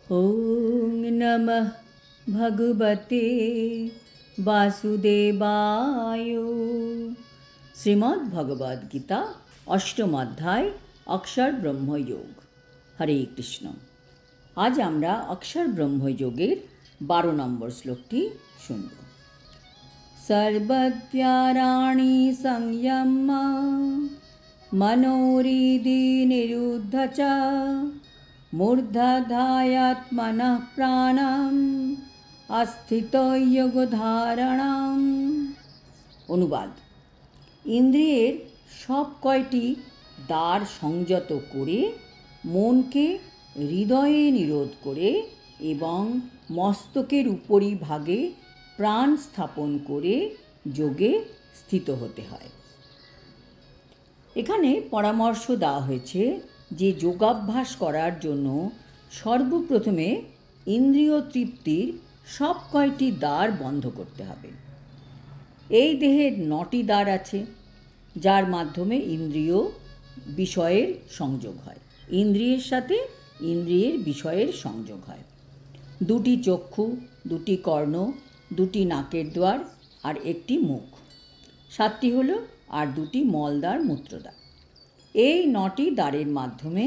ওং নমঃ ভগবতে বাসুদেবায়। শ্রীমদ্ ভগবদ গীতা অষ্টম অধ্যায় অক্ষর ব্রহ্মযোগ। হরে কৃষ্ণ। আজ আমরা অক্ষর ব্রহ্মযোগের 12 নম্বর শ্লোকটি শুনব। সর্বদ্বারাণি সংযম্য মনোহৃদি নিরুদ্ধ চ মূর্ধধায়াত্মনঃ প্রাণম আস্থিত যোগধারণম। অনুবাদ: ইন্দ্রিয়ের সব কয়টি দ্বার সংযত করে মনকে হৃদয়ে নিরোধ করে এবং মস্তকের উপরিভাগে প্রাণ স্থাপন করে যোগে স্থিত হতে হয়। এখানে পরামর্শ দেওয়া হয়েছে যে যোগাভ্যাস করার জন্য সর্বপ্রথমে ইন্দ্রিয় তৃপ্তির সব কয়টি দ্বার বন্ধ করতে হবে। এই দেহের 9টি দ্বার আছে, যার মাধ্যমে ইন্দ্রিয় বিষয়ের সংযোগ হয়। ইন্দ্রিয়ের সাথে ইন্দ্রিয়ের বিষয়ের সংযোগ হয়। 2টি চক্ষু, 2টি কর্ণ, 2টি নাকের দ্বার আর 1টি মুখ, 7টি হলো, আর 2টি মলদ্বার, মূত্রদ্বার। এই 9টি দ্বারের মাধ্যমে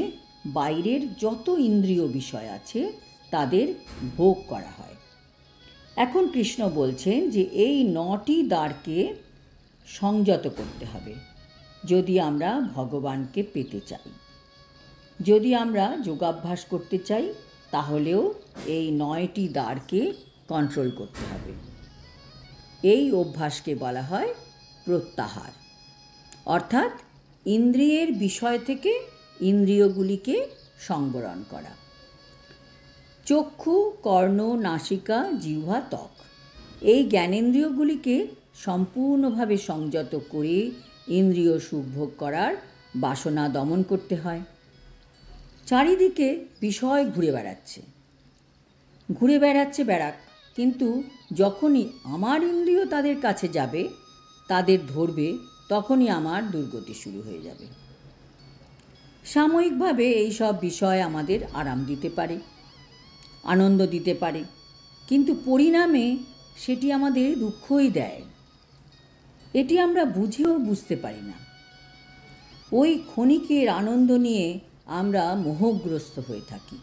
বাইরের যত ইন্দ্রিয় বিষয় আছে তাদের ভোগ করা হয়। এখন কৃষ্ণ বলছেন যে এই 9টি দ্বারকে সংযত করতে হবে যদি আমরা ভগবানকে পেতে চাই। যদি আমরা যোগাভ্যাস করতে চাই তাহলেও এই 9টি দ্বারকে কন্ট্রোল করতে হবে। এই অভ্যাসকে বলা হয় প্রত্যাহার, অর্থাৎ ইন্দ্রিয়ের বিষয় থেকে ইন্দ্রিয়গুলিকে সংবরণ করা। চক্ষু, কর্ণ, নাসিকা, জিহ্বা, ত্বক, এই জ্ঞানেন্দ্রিয়গুলিকে সম্পূর্ণভাবে সংযত করে ইন্দ্রিয় সুখ ভোগ করার বাসনা দমন করতে হয়। চারিদিকে বিষয় ঘুরে বেড়াচ্ছে বেড়াক, কিন্তু যখনই আমার ইন্দ্রিয় তাদের কাছে যাবে, তাদের ধরবে, তখনই আমার দুর্গতি শুরু হয়ে যাবে। সাময়িকভাবে এই সব বিষয় আমাদের আরাম দিতে পারে, আনন্দ দিতে পারে, কিন্তু পরিণামে সেটি আমাদের দুঃখই দেয়। এটি আমরা বুঝেও বুঝতে পারি না। ওই ক্ষণিকের আনন্দ নিয়ে আমরা মোহগ্রস্ত হয়ে থাকি।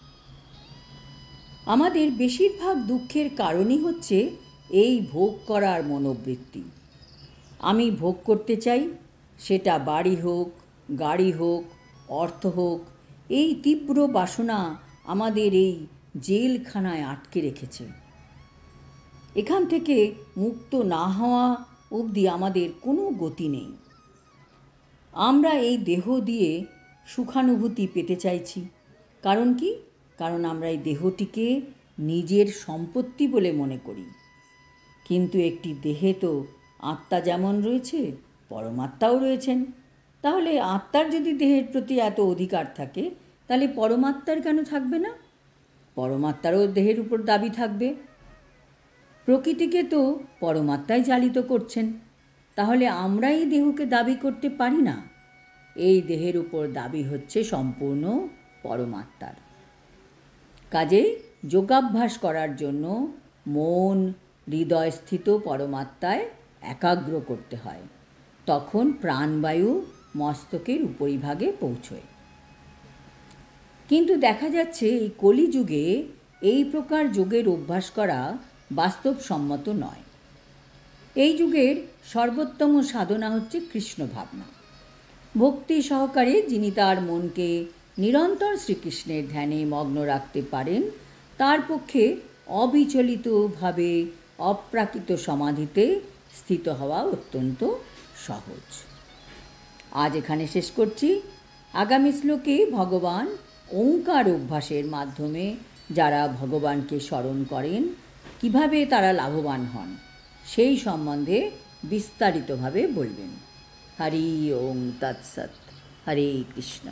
আমাদের বেশিরভাগ দুঃখের কারণই হচ্ছে এই ভোগ করার মনোবৃত্তি। আমি ভোগ করতে চাই, সেটা বাড়ি হোক, গাড়ি হোক, অর্থ হোক। এই তীব্র বাসনা আমাদের এই জেলখানায় আটকে রেখেছে। এখান থেকে মুক্ত না হওয়া অবধি আমাদের কোনো গতি নেই। আমরা এই দেহ দিয়ে সুখানুভূতি পেতে চাইছি। কারণ কি? কারণ আমরা এই দেহটিকে নিজের সম্পত্তি বলে মনে করি। কিন্তু একটি দেহে তো আত্মা যেমন রয়েছে, পরমাত্মাও রয়েছেন। তাহলে আত্মার যদি দেহের প্রতি এত অধিকার থাকে, তাহলে পরমাত্মার কেন থাকবে না? পরমাত্মারও দেহের উপর দাবি থাকবে। প্রকৃতিকে তো পরমাত্মাই চালিত করছেন, তাহলে আমরা এই দেহকে দাবি করতে পারি না। এই দেহের উপর দাবি হচ্ছে সম্পূর্ণ পরমাত্মার। কাজেই যোগাভ্যাস করার জন্য মন হৃদয়স্থিত পরমাত্মায় একাগ্র করতে হয়। তখন প্রাণবায়ু মস্তকের উপরিভাগে পৌঁছয়। কিন্তু দেখা যাচ্ছে এই কলিযুগে এই প্রকার যোগের অভ্যাস করা বাস্তবসম্মত নয়। এই যুগের সর্বোত্তম সাধনা হচ্ছে কৃষ্ণ ভাবনা। ভক্তি সহকারে যিনি তার মনকে নিরন্তর শ্রীকৃষ্ণের ধ্যানে মগ্ন রাখতে পারেন, তার পক্ষে অবিচলিতভাবে অপ্রাকৃত সমাধিতে স্থিত হওয়া অত্যন্ত সহজ। আজ এখানে শেষ করছি। আগামী শ্লোকে ভগবান ওঙ্কার অভ্যাসের মাধ্যমে যারা ভগবানকে স্মরণ করেন কিভাবে তারা লাভবান হন, সেই সম্বন্ধে বিস্তারিতভাবে বলবেন। হরি ওম তৎসৎ। হরে কৃষ্ণ।